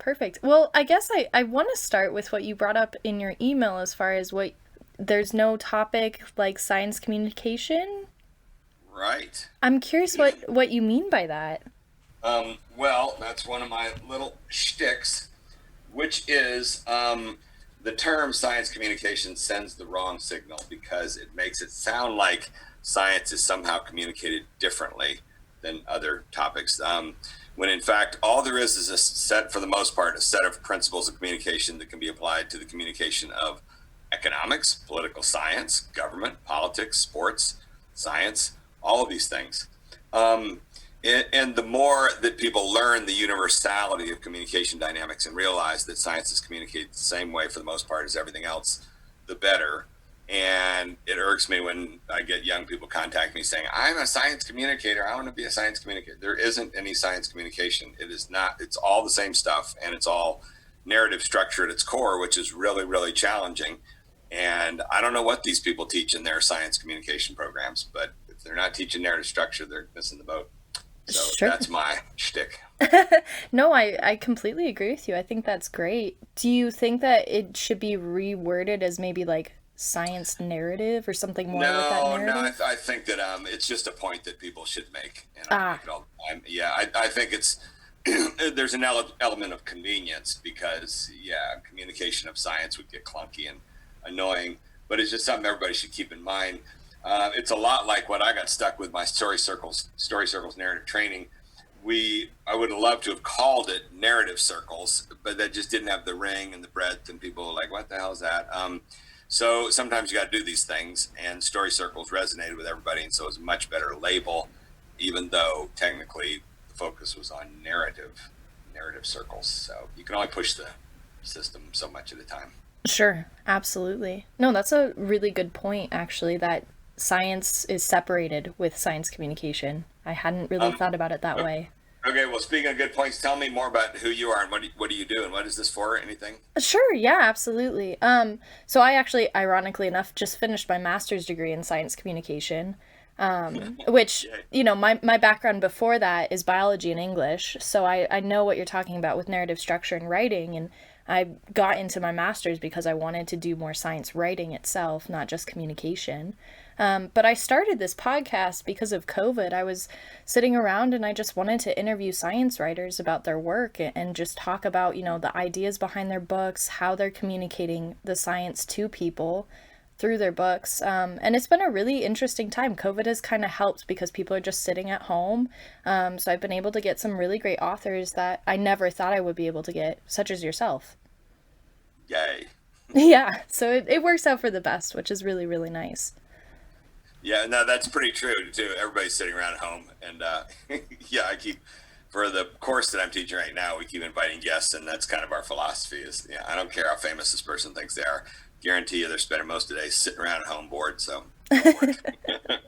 Perfect. Well, I guess I want to start with what you brought up in your email as far as there's no topic like science communication. Right. I'm curious what you mean by that. Well, that's one of my little shticks, which is the term science communication sends the wrong signal because it makes it sound like science is somehow communicated differently than other topics. When in fact, all there is a set, for the most part, a set of principles of communication that can be applied to the communication of economics, political science, government, politics, sports, science, all of these things. Um, and the more that people learn the universality of communication dynamics and realize that science is communicated the same way for the most part as everything else, the better. And it irks me when I get young people contact me saying, I'm a science communicator. I want to be a science communicator. There isn't any science communication. It is not, it's all the same stuff, and it's all narrative structure at its core, which is really, really challenging. And I don't know what these people teach in their science communication programs, but if they're not teaching narrative structure, they're missing the boat. So Sure. that's my shtick. No, I completely agree with you. I think that's great. Do you think that it should be reworded as maybe like science narrative or something more with that No, no, narrative? I think that it's just a point that people should make, and I make Ah, it all the time. Yeah, I think it's there's an element of convenience because yeah, communication of science would get clunky and annoying, but it's just something everybody should keep in mind. It's a lot like what I got stuck with my story circles narrative training. I would have loved to have called it narrative circles, but that just didn't have the ring and the breadth, and people were like, "What the hell is that?" So sometimes you got to do these things, and story circles resonated with everybody, and so it's a much better label, even though technically the focus was on narrative circles. So you can only push the system so much at a time. sure, absolutely. No, that's a really good point, actually, that science is separated with science communication. I hadn't really Um, thought about it that way. okay, well, speaking of good points, tell me more about who you are and what do you do and what is this for? Anything? Sure, yeah, absolutely. So I actually, ironically enough, just finished my master's degree in science communication, which, Yay. my background before that is biology and English. So I know what you're talking about with narrative structure and writing. And I got into my master's because I wanted to do more science writing itself, not just communication. But I started this podcast because of COVID. I was sitting around and I just wanted to interview science writers about their work and just talk about, the ideas behind their books, how they're communicating the science to people through their books. And it's been a really interesting time. COVID has kind of helped because people are just sitting at home. So I've been able to get some really great authors that I never thought I would be able to get, such as yourself. Yay. Yeah, so it works out for the best, which is really, really nice. Yeah, no, that's pretty true too. Everybody's sitting around at home, and yeah, I keep for the course that I'm teaching right now. We keep inviting guests, and that's kind of our philosophy. Is yeah, I don't care how famous this person thinks they are. Guarantee you, they're spending most of the day sitting around at home bored. So go for it.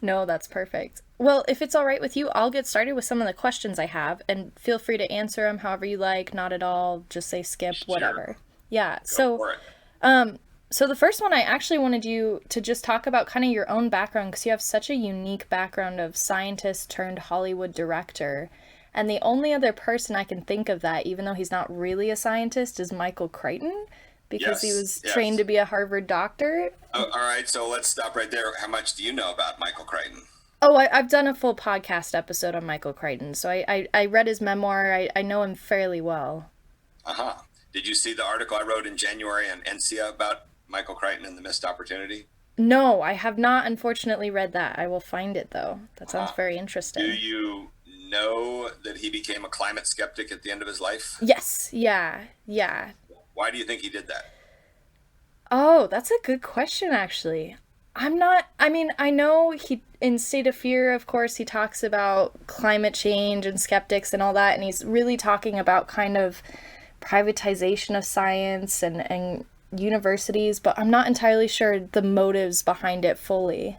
No, that's perfect. Well, if it's all right with you, I'll get started with some of the questions I have, and feel free to answer them however you like, not at all, just say skip, Sure, whatever. Yeah, go so for it. so the first one I actually wanted you to just talk about kind of your own background because you have such a unique background of scientist turned Hollywood director. And the only other person I can think of that, even though he's not really a scientist, is Michael Crichton because he Yes, was trained yes. to be a Harvard doctor. All right, so let's stop right there. How much do you know about Michael Crichton? Oh, I've done a full podcast episode on Michael Crichton, so I read his memoir. I know him fairly well. Uh huh. Did you see the article I wrote in January on NCIA about Michael Crichton and the missed opportunity? No, I have not unfortunately read that. I will find it though. That Uh sounds huh. very Do interesting. you know that he became a climate skeptic at the end of his life? Yes, yeah, yeah. Why do you think he did that? Oh, that's a good question, actually. I mean, I know in State of Fear, of course, he talks about climate change and skeptics and all that, and he's really talking about kind of privatization of science and universities, but I'm not entirely sure the motives behind it fully.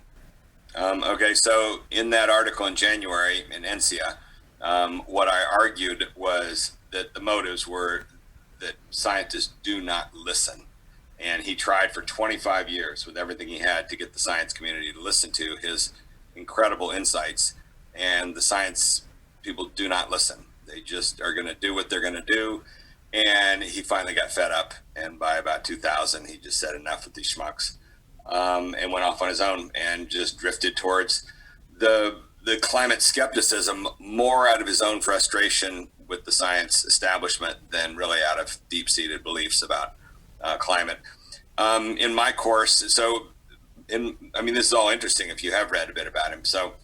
Okay, so in that article in January in NCIA, what I argued was that the motives were that scientists do not listen. And he tried for 25 years with everything he had to get the science community to listen to his incredible insights. And the science people do not listen. They just are going to do what they're going to do. And he finally got fed up. And by about 2000, he just said enough with these schmucks, and went off on his own and just drifted towards the climate skepticism, more out of his own frustration with the science establishment than really out of deep-seated beliefs about climate. In my course, this is all interesting if you have read a bit about him. So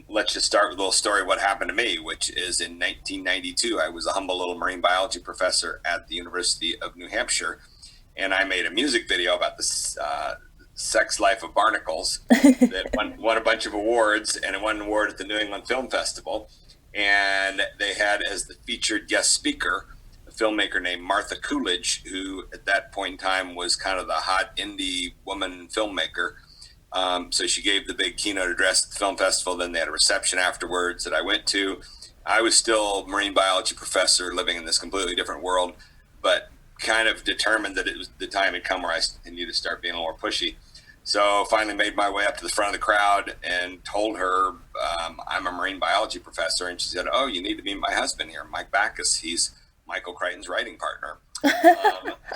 let's just start with a little story of what happened to me, which is in 1992. I was a humble little marine biology professor at the University of New Hampshire, and I made a music video about the sex life of barnacles that won a bunch of awards, and it won an award at the New England Film Festival. And they had as the featured guest speaker a filmmaker named Martha Coolidge, who at that point in time was kind of the hot indie woman filmmaker. So she gave the big keynote address at the film festival. Then they had a reception afterwards that I went to. I was still a marine biology professor living in this completely different world, but kind of determined that it was the time had come where I needed to start being a little more pushy. So finally made my way up to the front of the crowd and told her I'm a marine biology professor. And she said, "Oh, you need to meet my husband here, Mike Backus. He's Michael Crichton's writing partner."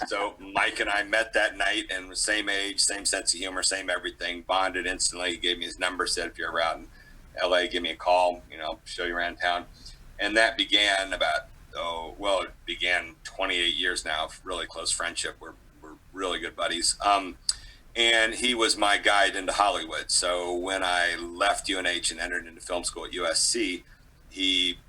So Mike and I met that night, and was same age, same sense of humor, same everything, bonded instantly. He gave me his number, said, "If you're ever out in LA, give me a call, show you around town." And that began it began 28 years now of really close friendship. We're really good buddies. And he was my guide into Hollywood. So when I left UNH and entered into film school at USC, he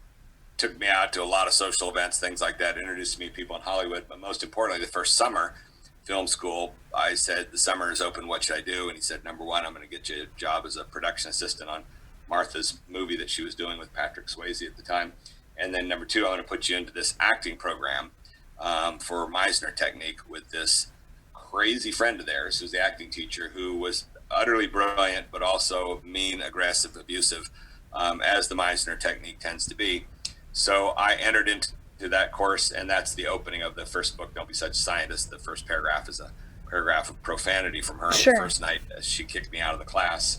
took me out to a lot of social events, things like that, introduced me to people in Hollywood. But most importantly, the first summer film school, I said, "The summer is open, what should I do?" And he said, "Number one, I'm going to get you a job as a production assistant on Martha's movie that she was doing with Patrick Swayze at the time. And then number two, I'm going to put you into this acting program for Meisner technique with this crazy friend of theirs who's the acting teacher, who was utterly brilliant, but also mean, aggressive, abusive, as the Meisner technique tends to be." So I entered into that course, and that's the opening of the first book, Don't Be Such a Scientist. The first paragraph is a paragraph of profanity from her Sure. the first night as she kicked me out of the class.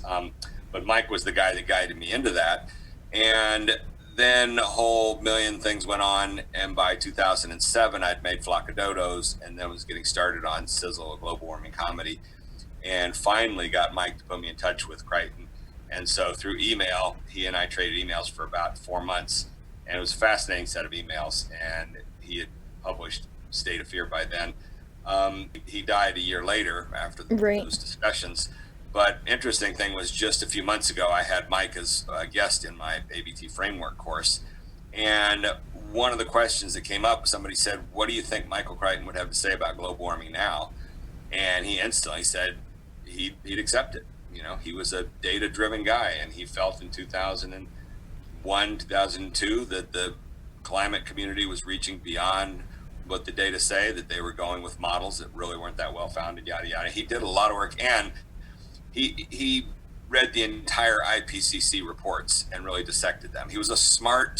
But Mike was the guy that guided me into that. And then a whole million things went on, and by 2007 I'd made Flock of Dodos, and then was getting started on Sizzle, a global warming comedy, and finally got Mike to put me in touch with Crichton. And so through email, he and I traded emails for about 4 months, and it was a fascinating set of emails. And he had published State of Fear by then. He died a year later after those discussions. But interesting thing was, just a few months ago, I had Mike as a guest in my ABT framework course. And one of the questions that came up, somebody said, "What do you think Michael Crichton would have to say about global warming now?" And he instantly said he'd accept it. He was a data-driven guy, and he felt in 2001, 2002 that the climate community was reaching beyond what the data say, that they were going with models that really weren't that well-founded, yada, yada. He did a lot of work, and he read the entire IPCC reports and really dissected them. He was a smart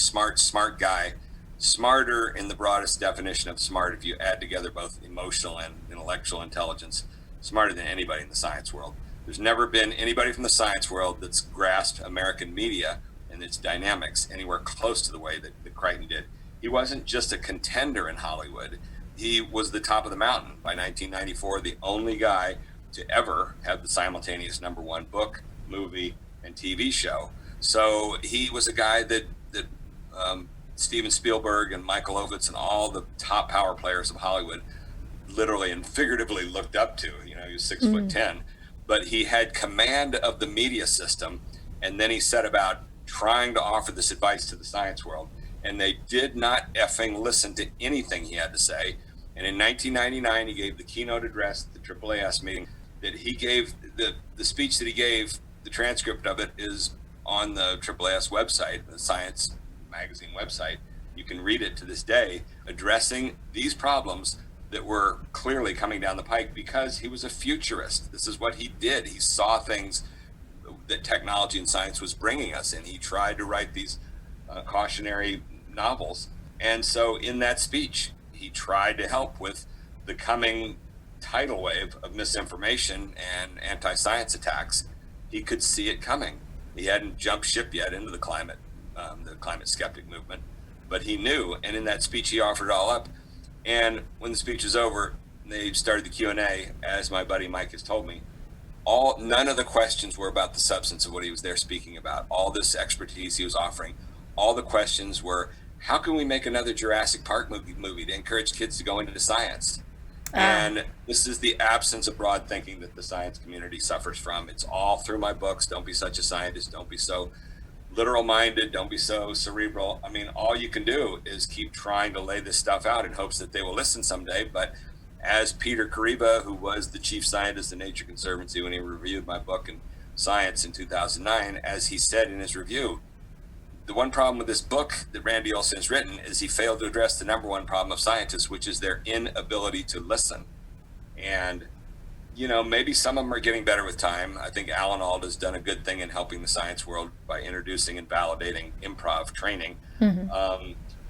guy, smarter in the broadest definition of smart, if you add together both emotional and intellectual intelligence, smarter than anybody in the science world. There's never been anybody from the science world that's grasped American media and its dynamics anywhere close to the way that Crichton did. He wasn't just a contender in Hollywood. He was the top of the mountain. By 1994, the only guy to ever have the simultaneous number one book, movie, and TV show. So he was a guy that Steven Spielberg and Michael Ovitz and all the top power players of Hollywood literally and figuratively looked up to. He was 6'10", but he had command of the media system. And then he set about trying to offer this advice to the science world, and they did not effing listen to anything he had to say. And in 1999, he gave the keynote address at the AAAS meeting that he gave. The speech that he gave, the transcript of it is on the AAAS website, the Science magazine website. You can read it to this day, addressing these problems that were clearly coming down the pike, because he was a futurist. This is what he did. He saw things that technology and science was bringing us, and he tried to write these cautionary novels. And so in that speech, he tried to help with the coming tidal wave of misinformation and anti-science attacks. He could see it coming. He hadn't jumped ship yet into the climate skeptic movement, but he knew. And in that speech, he offered it all up. And when the speech was over, they started the Q&A, as my buddy Mike has told me. None of the questions were about the substance of what he was there speaking about. All this expertise he was offering, all the questions were, how can we make another Jurassic Park movie to encourage kids to go into science? Ah, And this is the absence of broad thinking that the science community suffers from. It's all through my books. Don't be such a scientist. Don't be so literal minded. Don't be so cerebral. I mean, all you can do is keep trying to lay this stuff out in hopes that they will listen someday. But as Peter Kariba, who was the chief scientist at Nature Conservancy when he reviewed my book in Science in 2009, as he said in his review, the one problem with this book that Randy Olson has written is he failed to address the number one problem of scientists, which is their inability to listen. And, you know, maybe some of them are getting better with time. I think Alan Alda has done a good thing in helping the science world by introducing and validating improv training.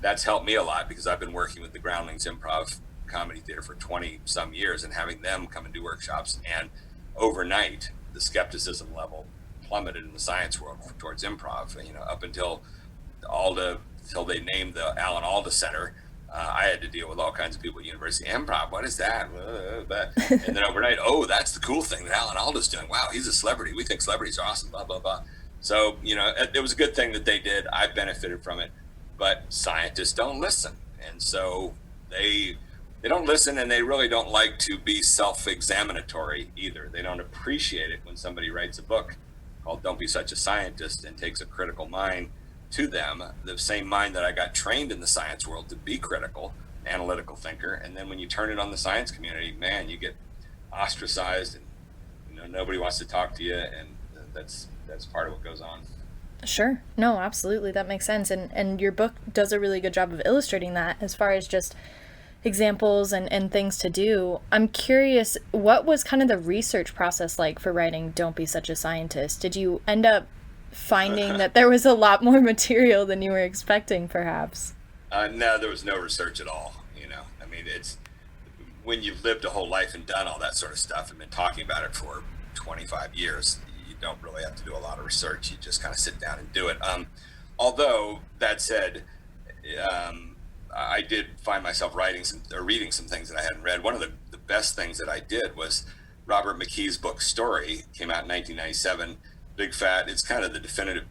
That's helped me a lot because I've been working with the Groundlings Improv Comedy Theater for 20 some years and having them come and do workshops. And overnight, the skepticism level plummeted in the science world towards improv. You know, up until they named the Alan Alda Center, I had to deal with all kinds of people at University. Improv, what is that? And then overnight, oh, that's the cool thing that Alan Alda's doing. Wow, he's a celebrity. We think celebrities are awesome, blah, blah, blah. So, you know, it was a good thing that they did. I benefited from it. But scientists don't listen. And so they don't listen, and they really don't like to be self-examinatory either. They don't appreciate it when somebody writes a book called Don't Be Such a Scientist and takes a critical mind to them, the same mind that I got trained in the science world to be critical, analytical thinker. And then when you turn it on the science community, man, you get ostracized, and you know, nobody wants to talk to you, and that's part of what goes on. sure. No, absolutely. That makes sense. And your book does a really good job of illustrating that as far as just examples and things to do. I'm curious, what was kind of the research process like for writing Don't Be Such a Scientist? Did you end up finding that there was a lot more material than you were expecting, perhaps? No, there was no research at all. You know, I mean, it's when you've lived a whole life and done all that sort of stuff and been talking about it for 25 years, you don't really have to do a lot of research. You just kind of sit down and do it. Although that said, I did find myself reading some things that I hadn't read. One of the best things that I did was Robert McKee's book Story came out in 1997. Big fat. It's kind of the definitive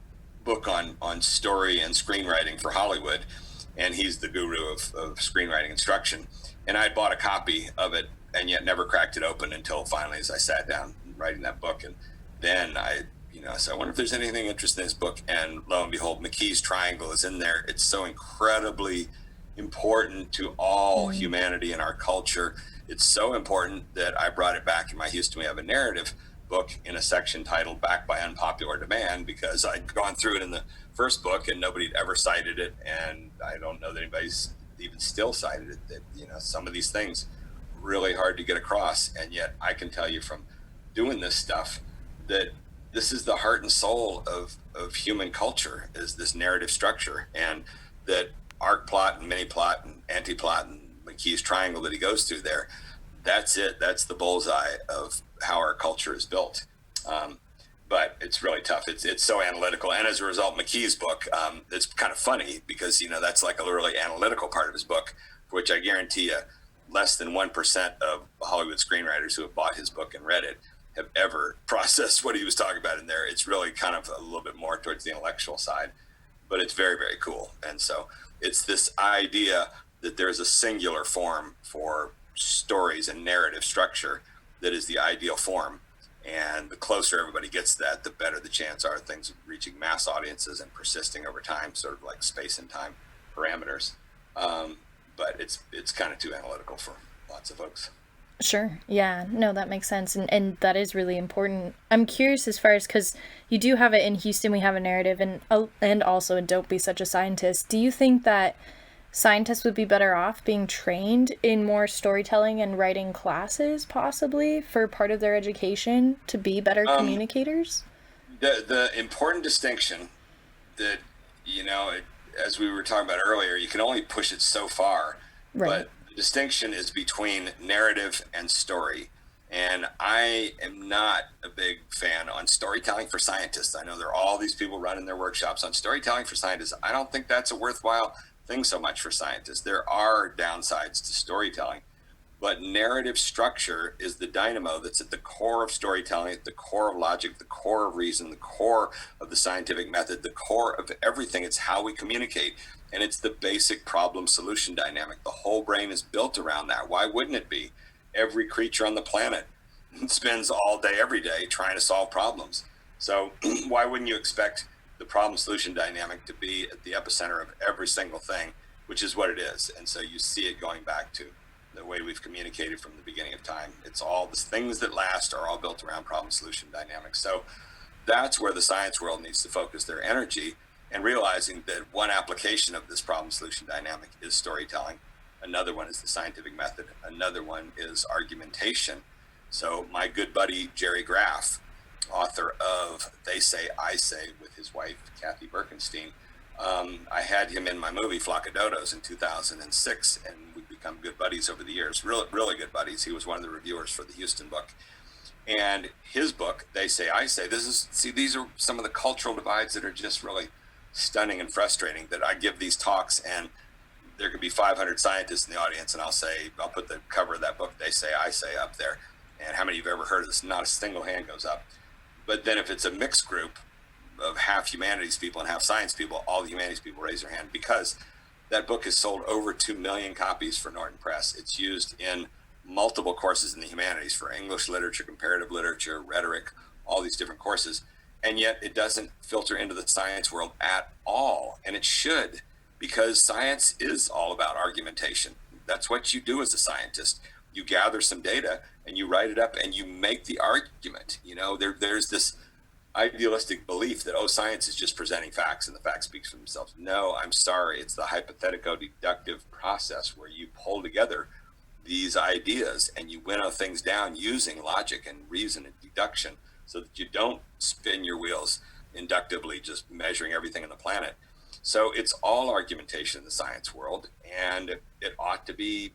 book on story and screenwriting for Hollywood. And he's the guru of screenwriting instruction. And I bought a copy of it and yet never cracked it open until finally, as I sat down writing that book. And then so I wonder if there's anything interesting in this book. And lo and behold, McKee's Triangle is in there. It's so incredibly important to all humanity and our culture. It's so important that I brought it back in my Houston We Have a Narrative book in a section titled Back by Unpopular Demand, because I'd gone through it in the first book and nobody had ever cited it. And I don't know that anybody's even still cited it, that, you know, some of these things really hard to get across. And yet I can tell you from doing this stuff that this is the heart and soul of human culture, is this narrative structure, and that arc plot and mini plot and anti-plot and McKee's triangle that he goes through there, that's it. That's the bullseye of how our culture is built. But it's really tough. It's so analytical. And as a result, McKee's book, it's kind of funny because, you know, that's like a really analytical part of his book, for which I guarantee you less than 1% of Hollywood screenwriters who have bought his book and read it have ever processed what he was talking about in there. It's really kind of a little bit more towards the intellectual side, but it's very, very cool. And so it's this idea that there's a singular form for stories and narrative structure that is the ideal form. And the closer everybody gets to that, the better the chance are of things reaching mass audiences and persisting over time, sort of like space and time parameters. But it's kind of too analytical for lots of folks. Sure. Yeah. No, that makes sense. And that is really important. I'm curious as far as, because you do have it in Houston We Have a Narrative, and also in Don't Be Such a Scientist. Do you think that scientists would be better off being trained in more storytelling and writing classes, possibly, for part of their education to be better communicators? The important distinction that, you know, as we were talking about earlier, you can only push it so far. Right. But distinction is between narrative and story. And I am not a big fan on storytelling for scientists. I know there are all these people running their workshops on storytelling for scientists. I don't think that's a worthwhile thing so much for scientists. There are downsides to storytelling, but narrative structure is the dynamo that's at the core of storytelling, at the core of logic, the core of reason, the core of the scientific method, the core of everything. It's how we communicate. And it's the basic problem solution dynamic. The whole brain is built around that. Why wouldn't it be? Every creature on the planet spends all day, every day trying to solve problems. So why wouldn't you expect the problem solution dynamic to be at the epicenter of every single thing, which is what it is. And so you see it going back to the way we've communicated from the beginning of time. It's all the things that last are all built around problem solution dynamics. So that's where the science world needs to focus their energy, and realizing that one application of this problem solution dynamic is storytelling. Another one is the scientific method. Another one is argumentation. So my good buddy, Jerry Graff, author of They Say, I Say, with his wife, Kathy Birkenstein, I had him in my movie, Flock of Dodos, in 2006, and we've become good buddies over the years, really, really good buddies. He was one of the reviewers for the Houston book. And his book, They Say, I Say, these are some of the cultural divides that are just really stunning and frustrating, that I give these talks and there could be 500 scientists in the audience, and I'll put the cover of that book, They Say, I Say, up there. And how many of you have ever heard of this? Not a single hand goes up. But then if it's a mixed group of half humanities people and half science people, all the humanities people raise their hand, because that book has sold over 2 million copies for Norton Press. It's used in multiple courses in the humanities for English literature, comparative literature, rhetoric, all these different courses. And yet it doesn't filter into the science world at all. And it should, because science is all about argumentation. That's what you do as a scientist. You gather some data and you write it up and you make the argument. You know, there's this idealistic belief that, oh, science is just presenting facts and the facts speak for themselves. No, I'm sorry. It's the hypothetico-deductive process where you pull together these ideas and you winnow things down using logic and reason and deduction, so that you don't spin your wheels inductively, just measuring everything on the planet. So it's all argumentation in the science world, and it ought to be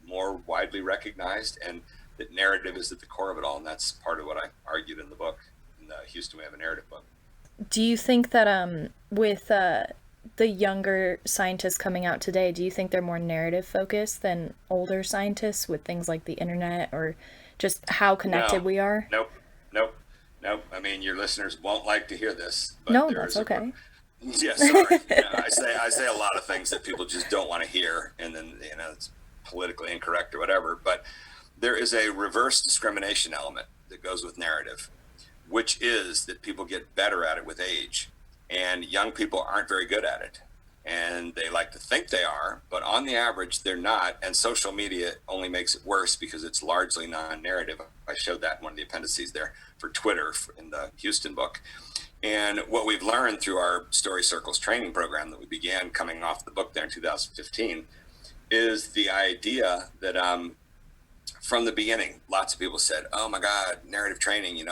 more widely recognized, and that narrative is at the core of it all. And that's part of what I argued in the book, in the Houston We Have a Narrative book. Do you think that with the younger scientists coming out today, do you think they're more narrative focused than older scientists with things like the internet, or just how connected we are? Nope. I mean, your listeners won't like to hear this. But no, that's okay. Yeah, sorry. I say a lot of things that people just don't want to hear, and then it's politically incorrect or whatever. But there is a reverse discrimination element that goes with narrative, which is that people get better at it with age, and young people aren't very good at it. And they like to think they are, but on the average, they're not. And social media only makes it worse because it's largely non-narrative. I showed that in one of the appendices there for Twitter in the Houston book. And what we've learned through our Story Circles training program that we began coming off the book there in 2015 is the idea that from the beginning, lots of people said, oh my God, narrative training,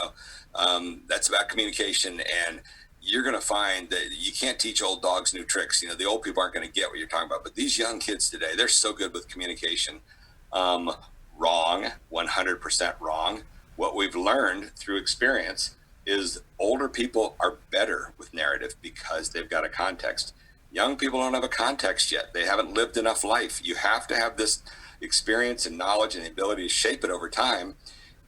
that's about communication, and you're going to find that you can't teach old dogs new tricks. The old people aren't going to get what you're talking about. But these young kids today, they're so good with communication. Wrong, 100% wrong. What we've learned through experience is older people are better with narrative because they've got a context. Young people don't have a context yet. They haven't lived enough life. You have to have this experience and knowledge and the ability to shape it over time.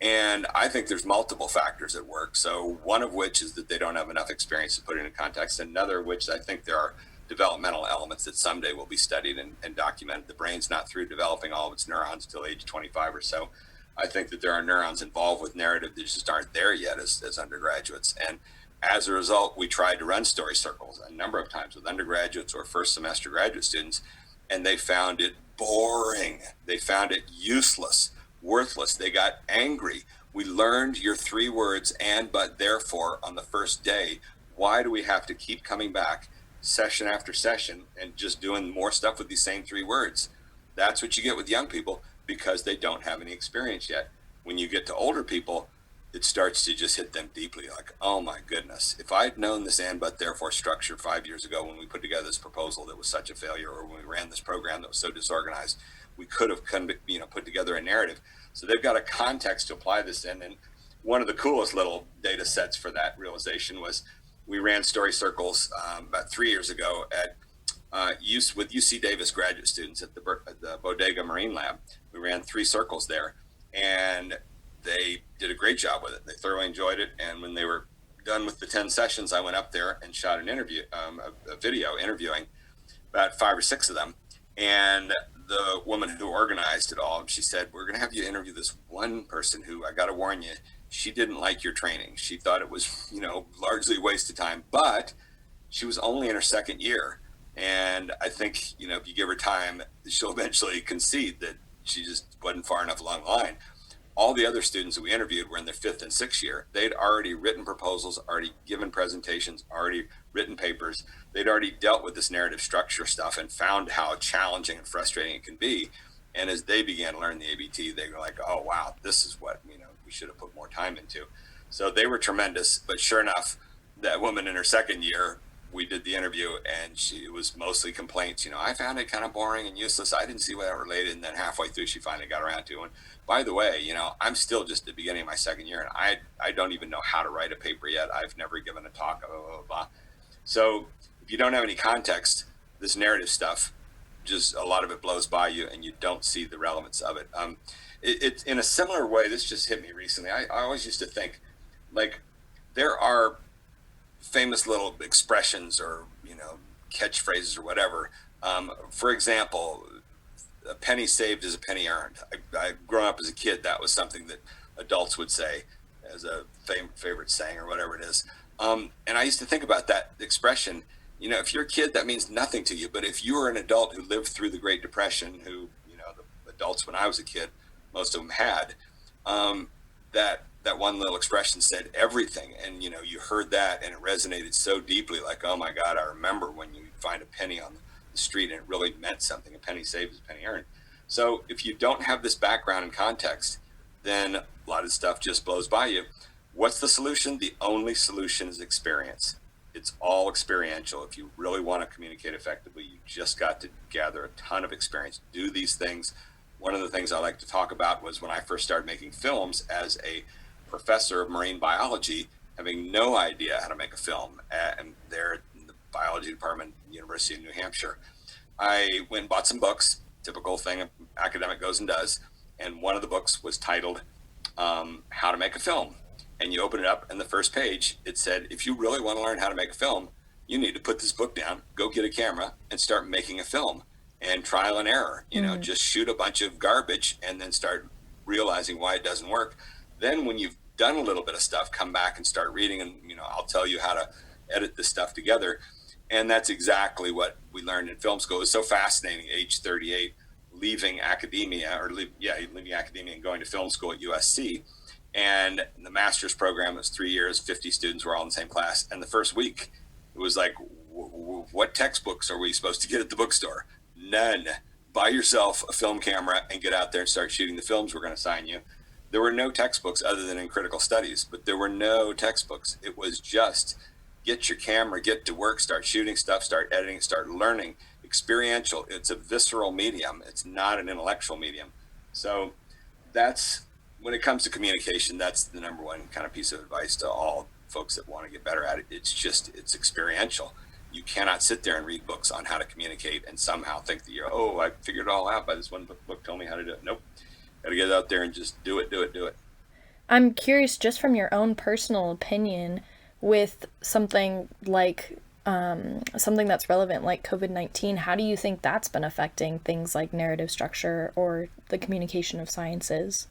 And I think there's multiple factors at work. So one of which is that they don't have enough experience to put it in context. Another of which I think there are developmental elements that someday will be studied and documented. The brain's not through developing all of its neurons until age 25 or so. I think that there are neurons involved with narrative that just aren't there yet as undergraduates. And as a result, we tried to run story circles a number of times with undergraduates or first semester graduate students, and they found it boring. They found it useless, worthless. They got angry. We learned your 3 words and, but, therefore on the first day. Why do we have to keep coming back session after session and just doing more stuff with these same 3 words? That's what you get with young people because they don't have any experience yet. When you get to older people, it starts to just hit them deeply, like, oh my goodness, if I'd known this and but therefore structure 5 years ago when we put together this proposal that was such a failure, or when we ran this program that was so disorganized, we could have put together a narrative. So they've got a context to apply this in. And one of the coolest little data sets for that realization was we ran story circles about 3 years ago at with UC Davis graduate students at the Bodega Marine Lab. We ran 3 circles there, and they did a great job with it. They thoroughly enjoyed it, and when they were done with the 10 sessions, I went up there and shot an interview, a video interviewing about 5 or 6 of them. And the woman who organized it all, she said, we're going to have you interview this one person who, I got to warn you, she didn't like your training. She thought it was, largely a waste of time, but she was only in her 2nd year. And I think, if you give her time, she'll eventually concede that she just wasn't far enough along the line. All the other students that we interviewed were in their 5th and 6th year. They'd already written proposals, already given presentations, already written papers. They'd already dealt with this narrative structure stuff and found how challenging and frustrating it can be. And as they began to learn the ABT, they were like, oh, wow, this is what, we should have put more time into. So they were tremendous. But sure enough, that woman in her 2nd year, we did the interview, and it was mostly complaints. I found it kind of boring and useless. I didn't see what that related. And then halfway through, she finally got around to it. And by the way, I'm still just at the beginning of my 2nd year, and I don't even know how to write a paper yet. I've never given a talk, blah, blah, blah. So if you don't have any context, this narrative stuff, just a lot of it blows by you, and you don't see the relevance of it. It's in a similar way. This just hit me recently. I always used to think, like, there are famous little expressions or catchphrases or whatever. For example, a penny saved is a penny earned. I growing up as a kid, that was something that adults would say as a favorite saying or whatever it is. And I used to think about that expression. If you're a kid, that means nothing to you. But if you were an adult who lived through the Great Depression, who the adults when I was a kid, most of them had, that one little expression said everything. And, you heard that and it resonated so deeply, like, oh my God, I remember when you find a penny on the street and it really meant something. A penny saved is a penny earned. So if you don't have this background and context, then a lot of stuff just blows by you. What's the solution? The only solution is experience. It's all experiential. If you really want to communicate effectively, you just got to gather a ton of experience. Do these things. One of the things I like to talk about was when I first started making films as a professor of marine biology, having no idea how to make a film, and there in the biology department, University of New Hampshire. I went and bought some books, typical thing an academic goes and does, and one of the books was titled How to Make a Film. And you open it up, and the first page, it said, if you really want to learn how to make a film, you need to put this book down, go get a camera, and start making a film. And trial and error, just shoot a bunch of garbage and then start realizing why it doesn't work. Then when you've done a little bit of stuff, come back and start reading, and I'll tell you how to edit this stuff together. And that's exactly what we learned in film school. It was so fascinating, age 38, leaving academia and going to film school at USC. And the master's program was 3 years, 50 students were all in the same class. And the first week, it was like, what textbooks are we supposed to get at the bookstore? None. Buy yourself a film camera and get out there and start shooting the films we're going to assign you. There were no textbooks other than in critical studies, but there were no textbooks. It was just get your camera, get to work, start shooting stuff, start editing, start learning. Experiential. It's a visceral medium. It's not an intellectual medium. So that's, when it comes to communication, that's the number one kind of piece of advice to all folks that want to get better at it. It's experiential. You cannot sit there and read books on how to communicate and somehow think that I figured it all out by this one book told me how to do it. Nope. Got to get out there and just do it. I'm curious, just from your own personal opinion, with something like something that's relevant like COVID-19, how do you think that's been affecting things like narrative structure or the communication of sciences?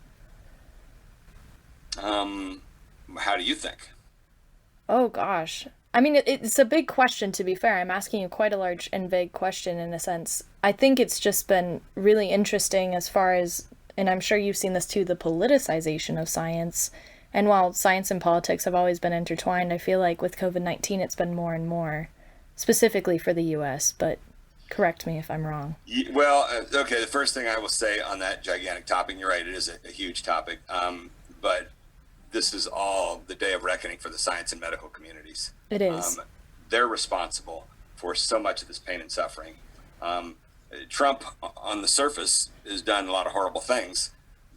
How do you think? Oh gosh. I mean, it's a big question, to be fair. I'm asking you quite a large and vague question in a sense. I think it's just been really interesting as far as, and I'm sure you've seen this too, the politicization of science. And while science and politics have always been intertwined, I feel like with COVID-19 it's been more and more, specifically for the US, but correct me if I'm wrong. Well, okay, the first thing I will say on that gigantic topic, you're right, it is a huge topic, but this is all the day of reckoning for the science and medical communities. It is. They're responsible for so much of this pain and suffering. Trump, on the surface, has done a lot of horrible things,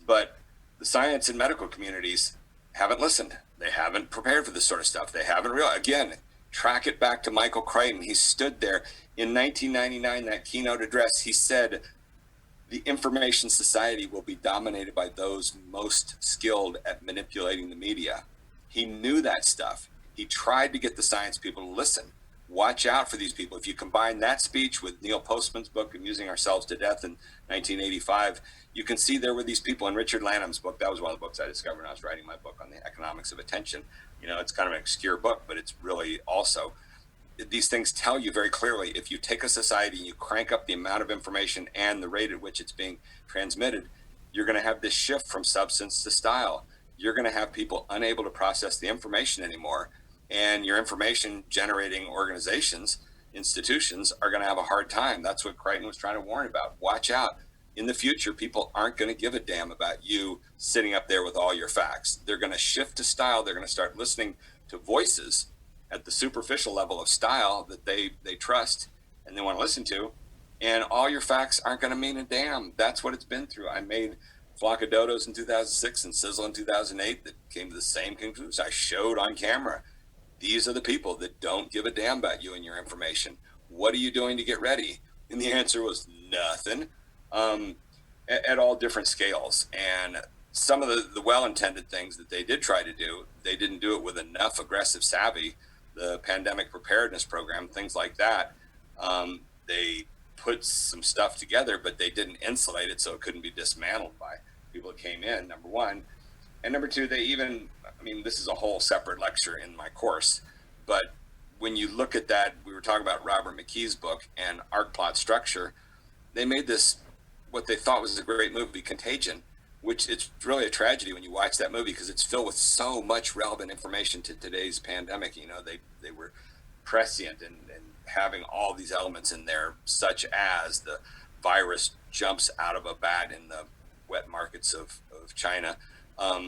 but the science and medical communities haven't listened. They haven't prepared for this sort of stuff. They haven't realized. Again, Track it back to Michael Crichton. He stood there in 1999, that keynote address. He said, the information society will be dominated by those most skilled at manipulating the media. He knew that stuff. He tried to get the science people to listen. Watch out for these people. If you combine that speech with Neil Postman's book, Amusing Ourselves to Death in 1985, you can see there were these people in Richard Lanham's book. That was one of the books I discovered when I was writing my book on the economics of attention. You know, it's kind of an obscure book, but it's really also, these things tell you very clearly, if you take a society and you crank up the amount of information and the rate at which it's being transmitted, you're going to have this shift from substance to style. You're going to have people unable to process the information anymore. And your information generating organizations, institutions, are going to have a hard time. That's what Crichton was trying to warn about. Watch out. In the future, people aren't going to give a damn about you sitting up there with all your facts. They're going to shift to style. They're going to start listening to voices at the superficial level of style that they trust and they want to listen to. And all your facts aren't going to mean a damn. That's what it's been through. I made Flock of Dodos in 2006 and Sizzle in 2008 that came to the same conclusion. I showed on camera, these are the people that don't give a damn about you and your information. What are you doing to get ready? And the answer was nothing, at all different scales. And some of the well-intended things that they did try to do, they didn't do it with enough aggressive savvy. The pandemic preparedness program, things like that, they put some stuff together, but they didn't insulate it so it couldn't be dismantled by people that came in, number one. And number two, they even, I mean, this is a whole separate lecture in my course, but when you look at that, we were talking about Robert McKee's book and arc plot structure, they made this, what they thought was a great movie, Contagion, which it's really a tragedy when you watch that movie because it's filled with so much relevant information to today's pandemic. You know, they were prescient and having all these elements in there, such as the virus jumps out of a bat in the wet markets of China.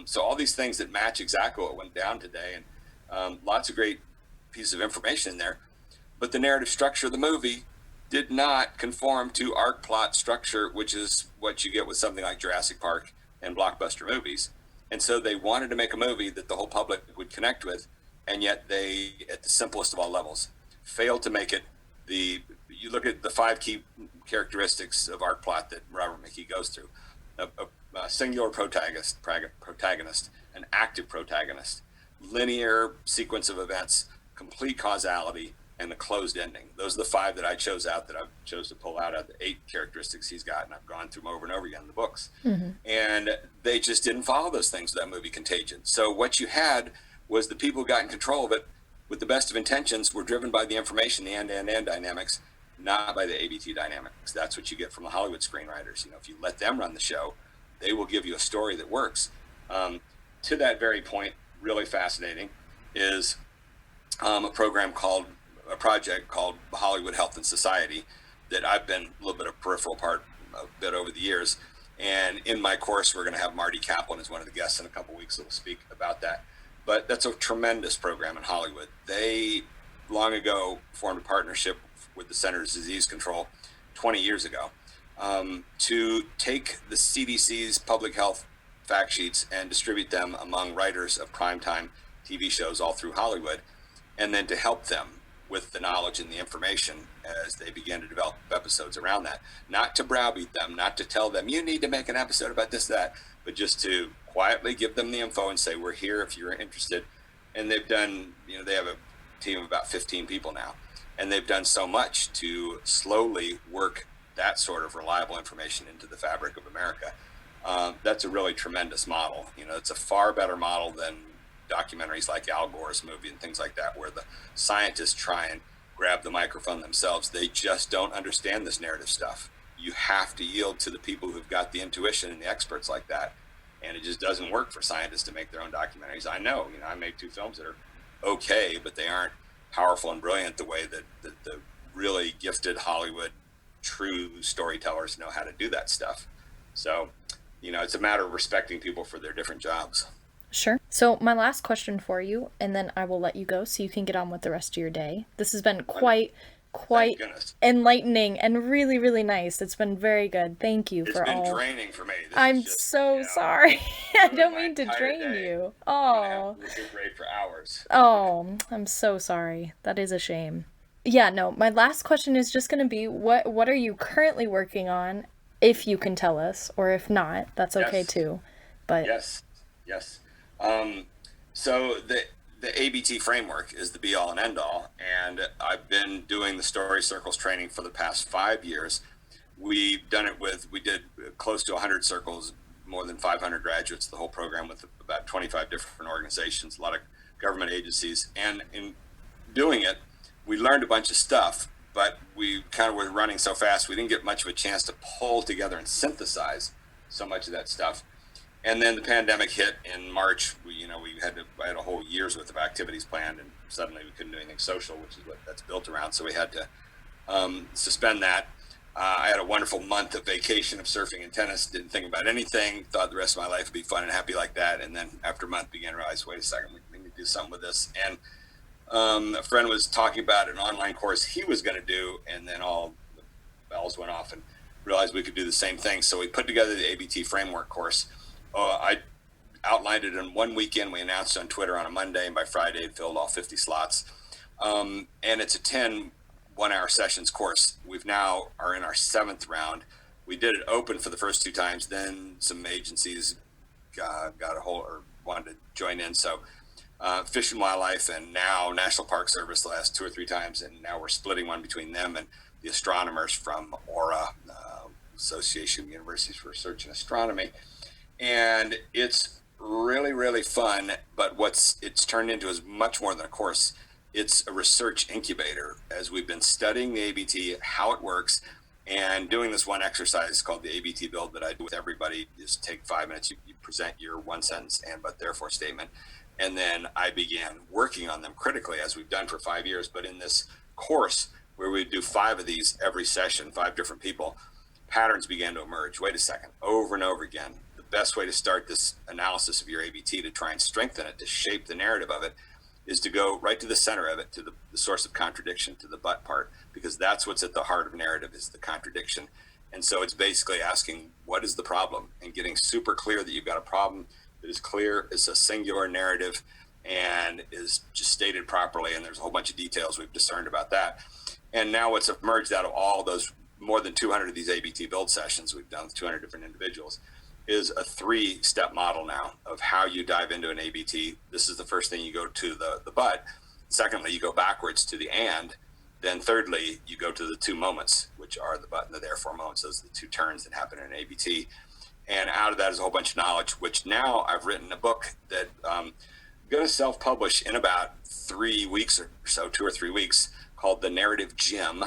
So all these things that match exactly what went down today, and lots of great pieces of information in there. But the narrative structure of the movie did not conform to arc plot structure, which is what you get with something like Jurassic Park and blockbuster movies. And so they wanted to make a movie that the whole public would connect with, and yet they, at the simplest of all levels, failed to make it you look at the 5 key characteristics of arc plot that Robert McKee goes through. A singular protagonist, an active protagonist, linear sequence of events, complete causality, and a closed ending. Those are the 5 that I chose out, that I chose to pull out of the 8 characteristics he's got, and I've gone through them over and over again in the books. Mm-hmm. And they just didn't follow those things with that movie Contagion. So what you had was the people who got in control of it, with the best of intentions, were driven by the information, the end-to-end dynamics, not by the ABT dynamics. That's what you get from the Hollywood screenwriters. You know, if you let them run the show, they will give you a story that works. To that very point, really fascinating, is a project called Hollywood Health and Society that I've been a little bit of peripheral part a bit over the years. And in my course, we're going to have Marty Kaplan as one of the guests in a couple of weeks that will speak about that. But that's a tremendous program in Hollywood. They long ago formed a partnership with the Centers for Disease Control 20 years ago to take the CDC's public health fact sheets and distribute them among writers of primetime TV shows all through Hollywood, and then to help them with the knowledge and the information as they began to develop episodes around that. Not to browbeat them, not to tell them, you need to make an episode about this, that, but just to quietly give them the info and say, we're here if you're interested. And they've done, you know, they have a team of about 15 people now, and they've done so much to slowly work that sort of reliable information into the fabric of America. That's a really tremendous model. You know, it's a far better model than documentaries like Al Gore's movie and things like that, where the scientists try and grab the microphone themselves. They just don't understand this narrative stuff. You have to yield to the people who've got the intuition and the experts like that. And it just doesn't work for scientists to make their own documentaries. I know, you know, I made 2 films that are okay, but they aren't powerful and brilliant the way that the really gifted Hollywood true storytellers know how to do that stuff. So, you know, it's a matter of respecting people for their different jobs. Sure. So my last question for you, and then I will let you go so you can get on with the rest of your day. This has been quite Thank quite goodness. enlightening and really, really nice. It's been very good. Thank you It's for been all. draining for me. This is I'm just, so sorry. I ruined don't my mean to entire drain day. you. I'm gonna have Oh. to recuperate for hours. Oh, I'm so sorry. That is a shame. Yeah, no, my last question is just going to be what are you currently working on, if you can tell us, or if not, that's okay Yes, too. But yes, yes. Um, so the ABT framework is the be all and end all, and I've been doing the story circles training for the past 5 years. We did close to 100 circles, more than 500 graduates, the whole program with about 25 different organizations, a lot of government agencies. And in doing it, we learned a bunch of stuff, but we kind of were running so fast, we didn't get much of a chance to pull together and synthesize so much of that stuff. And then the pandemic hit in March. I had a whole year's worth of activities planned, and suddenly we couldn't do anything social, which is what that's built around. So we had to suspend that. I had a wonderful month of vacation of surfing and tennis. Didn't think about anything. Thought the rest of my life would be fun and happy like that. And then after a month, began to realize, wait a second, we need to do something with this. And a friend was talking about an online course he was going to do, and then all the bells went off and realized we could do the same thing. So we put together the ABT framework course. I outlined it in one weekend. We announced on Twitter on a Monday, and by Friday it filled all 50 slots. And it's a 10 1-hour sessions course. We've now are in our 7th round. We did it open for the first 2 times. Then some agencies got a hold or wanted to join in. So Fish and Wildlife and now National Park Service the last 2 or 3 times. And now we're splitting one between them and the astronomers from AURA, Association of Universities for Research in Astronomy. And it's really, really fun. But it's turned into is much more than a course. It's a research incubator, as we've been studying the ABT, how it works, and doing this one exercise called the ABT build that I do with everybody. Just take 5 minutes, you present your one sentence and but therefore statement. And then I began working on them critically, as we've done for 5 years. But in this course, where we do 5 of these every session, 5 different people, patterns began to emerge. Wait a second, over and over again. The best way to start this analysis of your ABT, to try and strengthen it, to shape the narrative of it, is to go right to the center of it, to the source of contradiction, to the but part, because that's what's at the heart of narrative, is the contradiction. And so it's basically asking, what is the problem? And getting super clear that you've got a problem that is clear, is a singular narrative, and is just stated properly. And there's a whole bunch of details we've discerned about that. And now what's emerged out of all those more than 200 of these ABT build sessions we've done with 200 different individuals is a 3-step model now of how you dive into an ABT. This is the first thing. You go to the but. Secondly, you go backwards to the and. Then thirdly, you go to the 2 moments, which are the but and the therefore moments. Those are the 2 turns that happen in an ABT. And out of that is a whole bunch of knowledge, which now I've written a book that I'm going to self-publish in about 3 weeks or so, 2 or 3 weeks, called The Narrative Gym.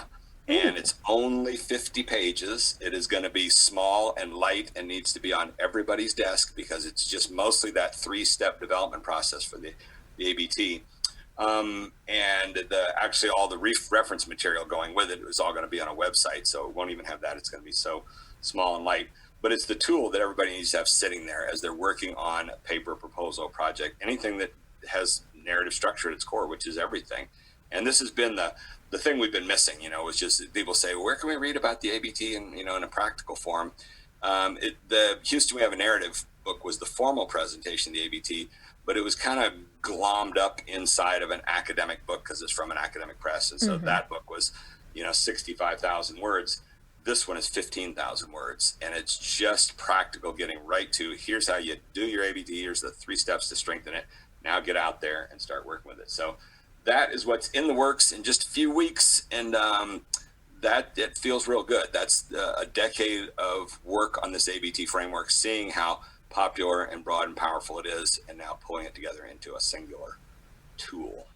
And it's only 50 pages. It is going to be small and light and needs to be on everybody's desk, because it's just mostly that 3-step development process for the ABT. And actually all the reference material going with it is all going to be on a website. So it won't even have that. It's going to be so small and light. But it's the tool that everybody needs to have sitting there as they're working on a paper, proposal, project, anything that has narrative structure at its core, which is everything. And this has been the thing we've been missing, is just people say, well, where can we read about the ABT in a practical form? The Houston We Have a Narrative book was the formal presentation of the ABT, but it was kind of glommed up inside of an academic book because it's from an academic press. And so that book was, 65,000 words. This one is 15,000 words, and it's just practical, getting right to, here's how you do your ABT. Here's the 3 steps to strengthen it. Now get out there and start working with it. So that is what's in the works in just a few weeks, and that it feels real good. That's a decade of work on this ABT framework, seeing how popular and broad and powerful it is, and now pulling it together into a singular tool.